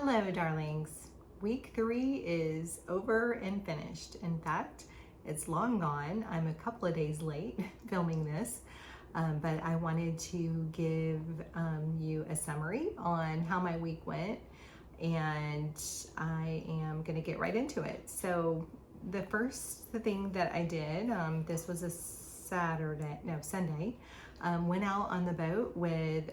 Hello, darlings. Week 3 is over and finished. In fact, it's long gone. I'm a couple of days late filming this, but I wanted to give you a summary on how my week went, and I am going to get right into it. So the first thing that I did, this was a Sunday, went out on the boat with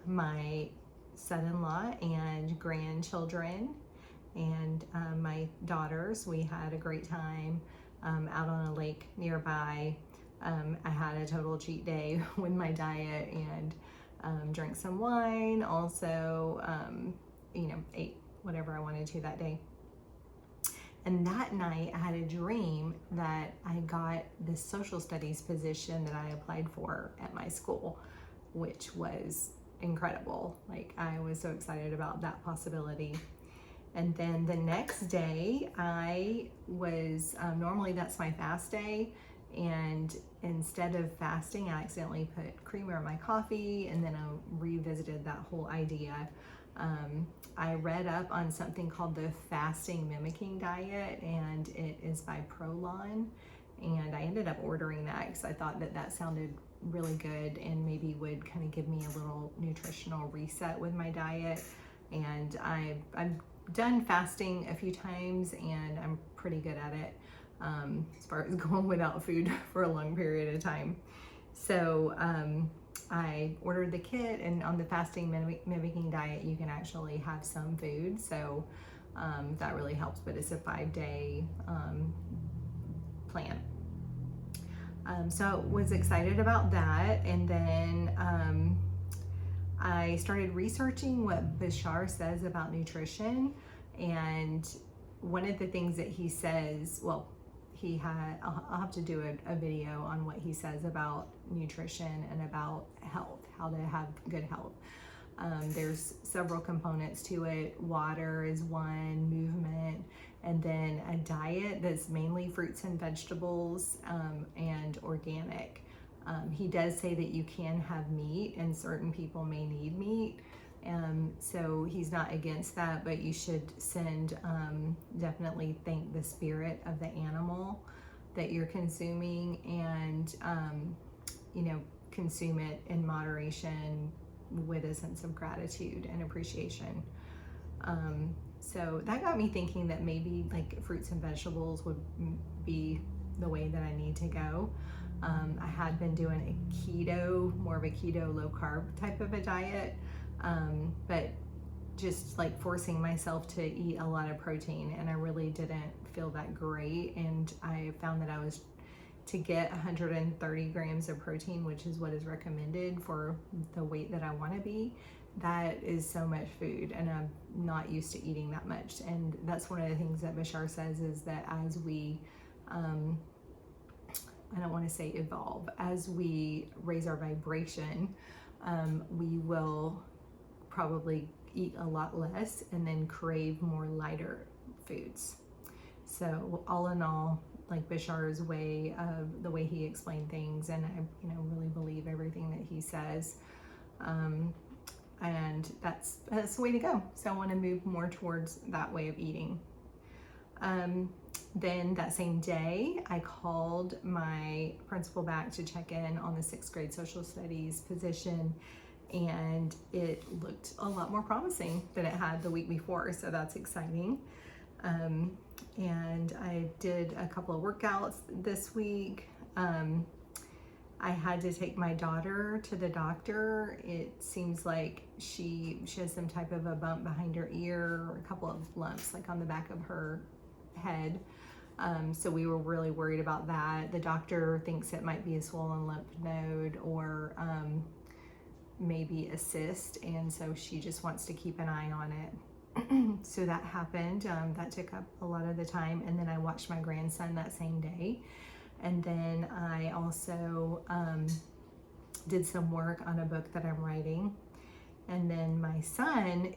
my son-in-law and grandchildren and my daughters. We had a great time out on a lake nearby. I had a total cheat day with my diet and drank some wine. Also, ate whatever I wanted to that day. And that night I had a dream that I got this social studies position that I applied for at my school, which was incredible. Like, I was so excited about that possibility. And then the next day I was, normally that's my fast day, and instead of fasting, I accidentally put creamer in my coffee, and then I revisited that whole idea. I read up on something called the fasting mimicking diet, and it is by Prolon, and I ended up ordering that because I thought that that sounded really good and maybe would kind of give me a little nutritional reset with my diet. And I've done fasting a few times and I'm pretty good at it as far as going without food for a long period of time. So I ordered the kit, and on the fasting mimicking diet you can actually have some food, so that really helps, but it's a 5-day plan. So I was excited about that, and then I started researching what Bashar says about nutrition. And one of the things that he says, well, I'll have to do a video on what he says about nutrition and about health, how to have good health. There's several components to it. Water is one, movement, and then a diet that's mainly fruits and vegetables and organic. He does say that you can have meat, and certain people may need meat. So he's not against that, but you should definitely thank the spirit of the animal that you're consuming, and consume it in moderation with a sense of gratitude and appreciation. So that got me thinking that maybe like fruits and vegetables would be the way that I need to go. I had been doing more of a keto, low carb type of a diet, but just like forcing myself to eat a lot of protein, and I really didn't feel that great. And I found that I was to get 130 grams of protein, which is what is recommended for the weight that I want to be. That is so much food, and I'm not used to eating that much. And that's one of the things that Bashar says, is that as we I don't want to say evolve, as we raise our vibration, we will probably eat a lot less and then crave more lighter foods. So all in all, like Bashar's way of the way he explained things, and I really believe everything that he says, and that's the way to go. So I want to move more towards that way of eating. Then that same day, I called my principal back to check in on the 6th grade social studies position, and it looked a lot more promising than it had the week before, so that's exciting. And I did a couple of workouts this week. I had to take my daughter to the doctor. It seems like she has some type of a bump behind her ear, or a couple of lumps like on the back of her head. So we were really worried about that. The doctor thinks it might be a swollen lymph node, or maybe a cyst, and so she just wants to keep an eye on it. So that happened. That took up a lot of the time, and then I watched my grandson that same day. And then I also did some work on a book that I'm writing. And then my son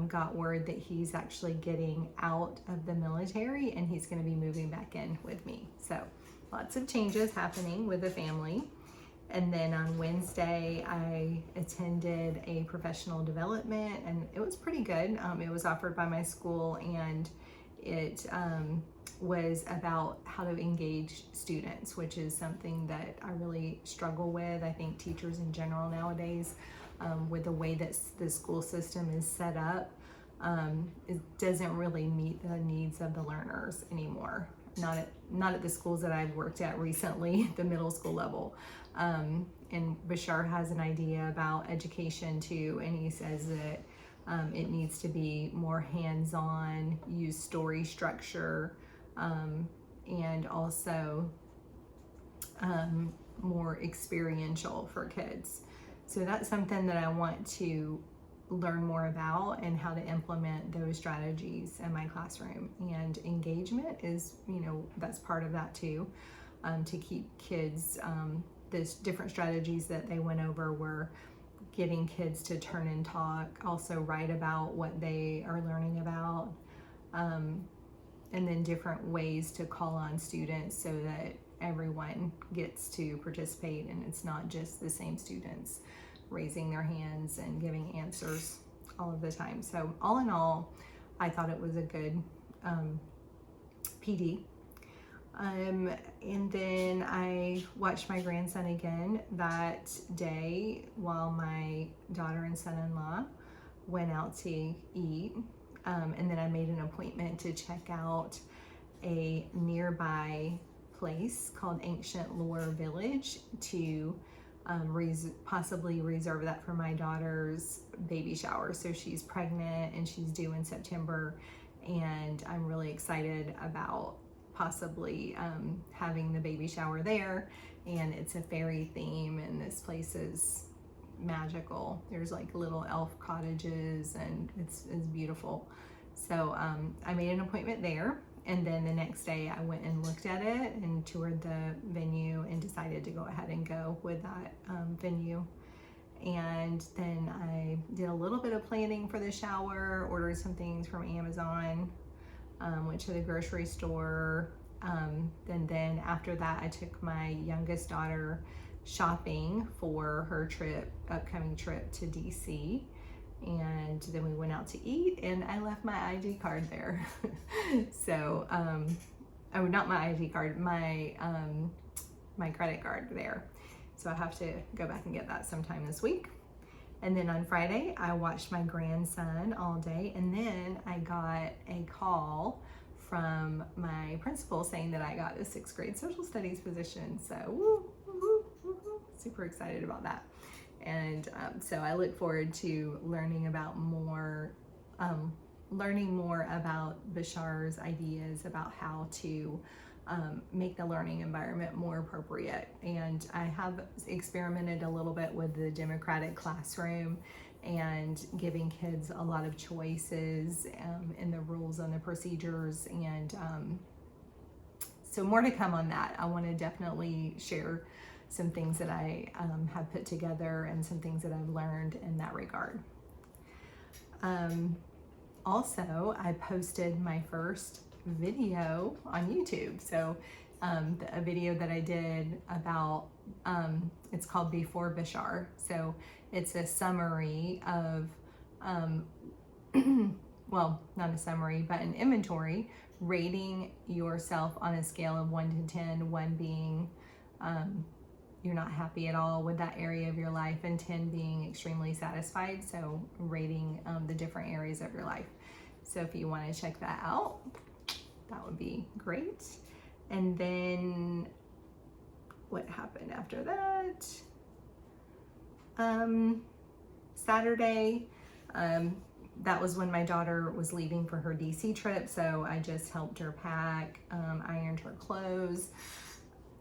got word that he's actually getting out of the military, and he's going to be moving back in with me. So lots of changes happening with the family. And then on Wednesday, I attended a professional development, and it was pretty good. It was offered by my school, and it was about how to engage students, which is something that I really struggle with. I think teachers in general nowadays, with the way that the school system is set up, it doesn't really meet the needs of the learners anymore. Not at the schools that I've worked at recently, the middle school level. And Bashar has an idea about education too, and he says that it needs to be more hands-on, use story structure, and also more experiential for kids. So that's something that I want to learn more about, and how to implement those strategies in my classroom. And engagement is, that's part of that too, to keep kids, the different strategies that they went over were getting kids to turn and talk, also write about what they are learning about, and then different ways to call on students so that everyone gets to participate and it's not just the same students raising their hands and giving answers all of the time. So all in all, I thought it was a good PD. And then I watched my grandson again that day while my daughter and son-in-law went out to eat. And then I made an appointment to check out a nearby place called Ancient Lore Village to possibly reserve that for my daughter's baby shower. So she's pregnant and she's due in September, and I'm really excited about possibly having the baby shower there. And it's a fairy theme, and this place is magical. There's like little elf cottages, and it's beautiful. So I made an appointment there, and then the next day I went and looked at it and toured the venue and decided to go ahead and go with that venue. And then I did a little bit of planning for the shower, ordered some things from Amazon, went to the grocery store, and then after that I took my youngest daughter shopping for her upcoming trip to DC. And then we went out to eat, and I left my ID card there. So, not my ID card, my credit card there. So I have to go back and get that sometime this week. And then on Friday, I watched my grandson all day, and then I got a call from my principal saying that I got a 6th grade social studies position. So, super excited about that. And so I look forward to learning more about Bashar's ideas about how to make the learning environment more appropriate. And I have experimented a little bit with the democratic classroom and giving kids a lot of choices in the rules and the procedures. And so more to come on that. I want to definitely share some things that I have put together and some things that I've learned in that regard. Also, I posted my first video on YouTube. So a video that I did about, it's called Before Bashar. So it's a summary of, well, not a summary, but an inventory, rating yourself on a scale of 1 to 10, 1 being you're not happy at all with that area of your life, and 10 being extremely satisfied. So rating the different areas of your life. So if you want to check that out, that would be great. And then what happened after that? Saturday, that was when my daughter was leaving for her DC trip. So I just helped her pack, ironed her clothes,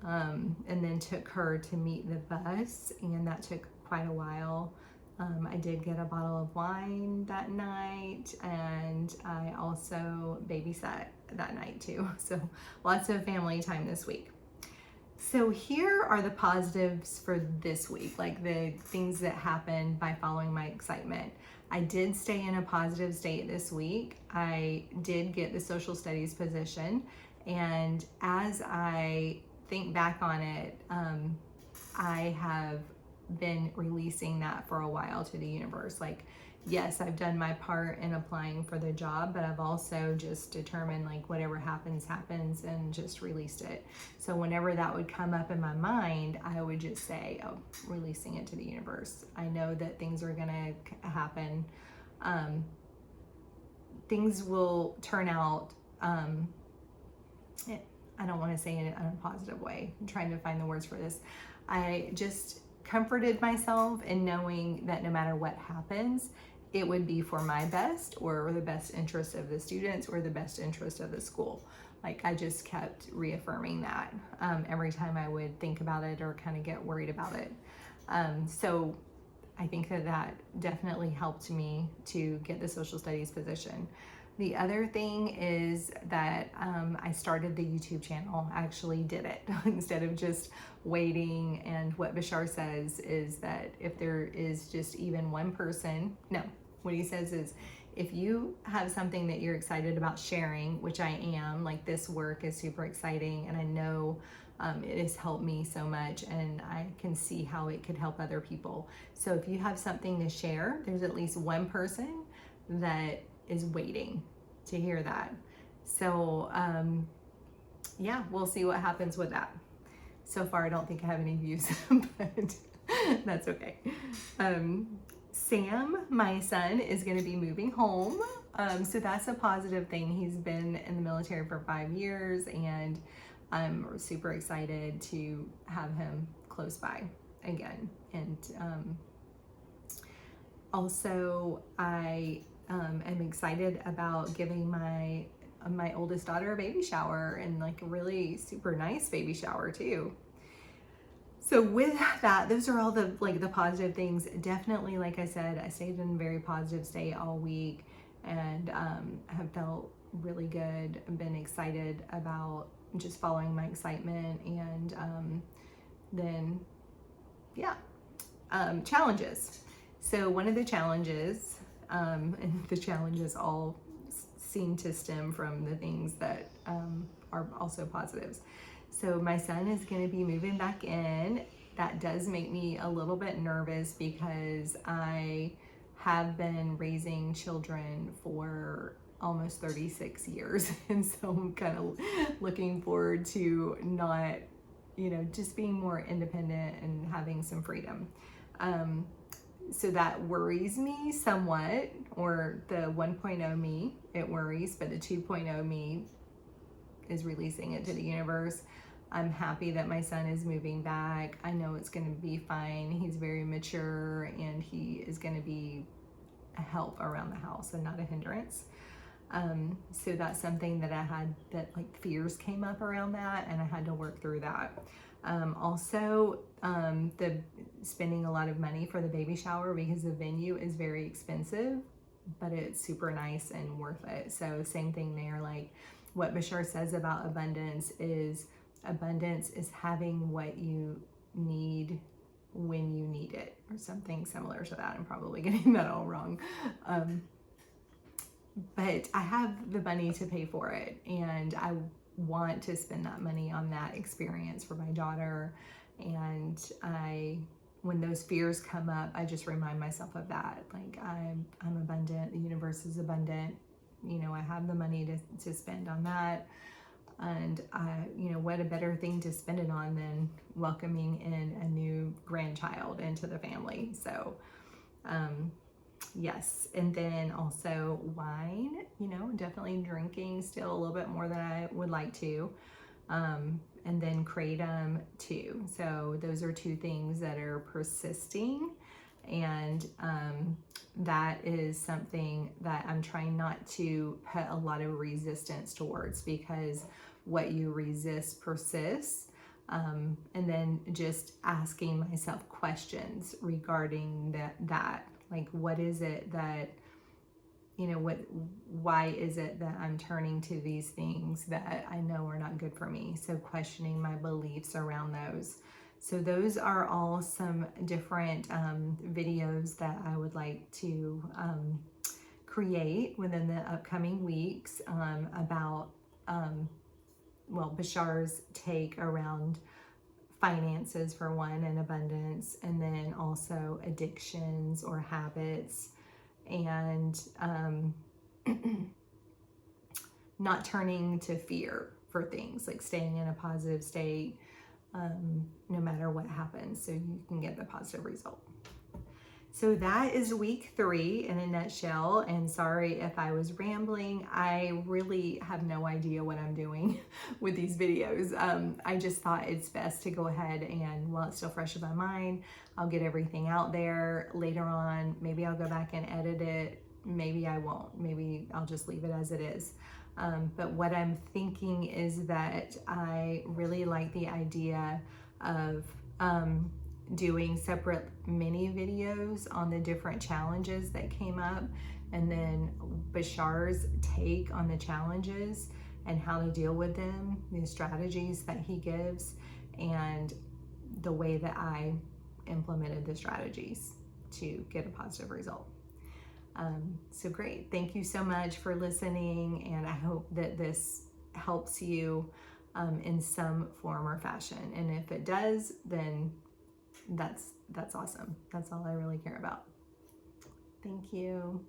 and then took her to meet the bus, and that took quite a while. I did get a bottle of wine that night, and I also babysat that night too. So lots of family time this week. So here are the positives for this week, like the things that happened by following my excitement. I did stay in a positive state this week. I did get the social studies position, and as I think back on it, I have been releasing that for a while to the universe. Like, yes, I've done my part in applying for the job, but I've also just determined like whatever happens, happens, and just released it. So whenever that would come up in my mind, I would just say, oh, releasing it to the universe. I know that things are gonna happen. Things will turn out, I don't want to say it in a positive way. I'm trying to find the words for this. I just comforted myself in knowing that no matter what happens, it would be for my best or the best interest of the students or the best interest of the school. Like, I just kept reaffirming that every time I would think about it or kind of get worried about it. So I think that definitely helped me to get the social studies position. The other thing is that I started the YouTube channel. I actually did it instead of just waiting. And what Bashar says is that if there is just even one person, no, what he says is if you have something that you're excited about sharing, which I am, like this work is super exciting, and I know it has helped me so much, and I can see how it could help other people. So if you have something to share, there's at least one person that is waiting to hear that. So yeah, we'll see what happens with that. So far, I don't think I have any views, but that's okay. Sam, my son, is going to be moving home. So that's a positive thing. He's been in the military for 5 years, and I'm super excited to have him close by again. And also, I am excited about giving my oldest daughter a baby shower, and like a really super nice baby shower too. So with that, those are all the positive things. Definitely, like I said, I stayed in a very positive state all week, and have felt really good. I've been excited about just following my excitement, and then yeah, challenges. So one of the challenges, and the challenges all seem to stem from the things that are also positives. So my son is going to be moving back in. That does make me a little bit nervous because I have been raising children for almost 36 years. And so I'm kind of looking forward to not, just being more independent and having some freedom. So that worries me somewhat, or the 1.0 me, it worries, but the 2.0 me is releasing it to the universe. I'm happy that my son is moving back. I know it's going to be fine. He's very mature, and he is going to be a help around the house and not a hindrance. So that's something that I had, that like fears came up around that, and I had to work through that. Also, the spending a lot of money for the baby shower because the venue is very expensive, but it's super nice and worth it. So same thing there, like what Bashar says about abundance is having what you need when you need it, or something similar to that. I'm probably getting that all wrong. But I have the money to pay for it, and I want to spend that money on that experience for my daughter. And when those fears come up, I just remind myself of that. Like, I'm abundant, the universe is abundant. I have the money to spend on that. And what a better thing to spend it on than welcoming in a new grandchild into the family. So, yes. And then also wine, definitely drinking still a little bit more than I would like to. And then kratom too. So those are two things that are persisting. And that is something that I'm trying not to put a lot of resistance towards, because what you resist persists. And then just asking myself questions regarding that. Like, what is it that, why is it that I'm turning to these things that I know are not good for me? So questioning my beliefs around those. So those are all some different videos that I would like to create within the upcoming weeks about, Bashar's take around finances for one, and abundance, and then also addictions or habits, and not turning to fear for things, like staying in a positive state no matter what happens, so you can get the positive result. So that is week 3 in a nutshell, and sorry if I was rambling. I really have no idea what I'm doing with these videos. I just thought it's best to go ahead and, while it's still fresh in my mind, I'll get everything out there. Later on, maybe I'll go back and edit it. Maybe I won't. Maybe I'll just leave it as it is. But what I'm thinking is that I really like the idea of doing separate mini videos on the different challenges that came up, and then Bashar's take on the challenges and how to deal with them, the strategies that he gives, and the way that I implemented the strategies to get a positive result. So great. Thank you so much for listening, and I hope that this helps you in some form or fashion. And if it does, then that's awesome. That's all I really care about. Thank you.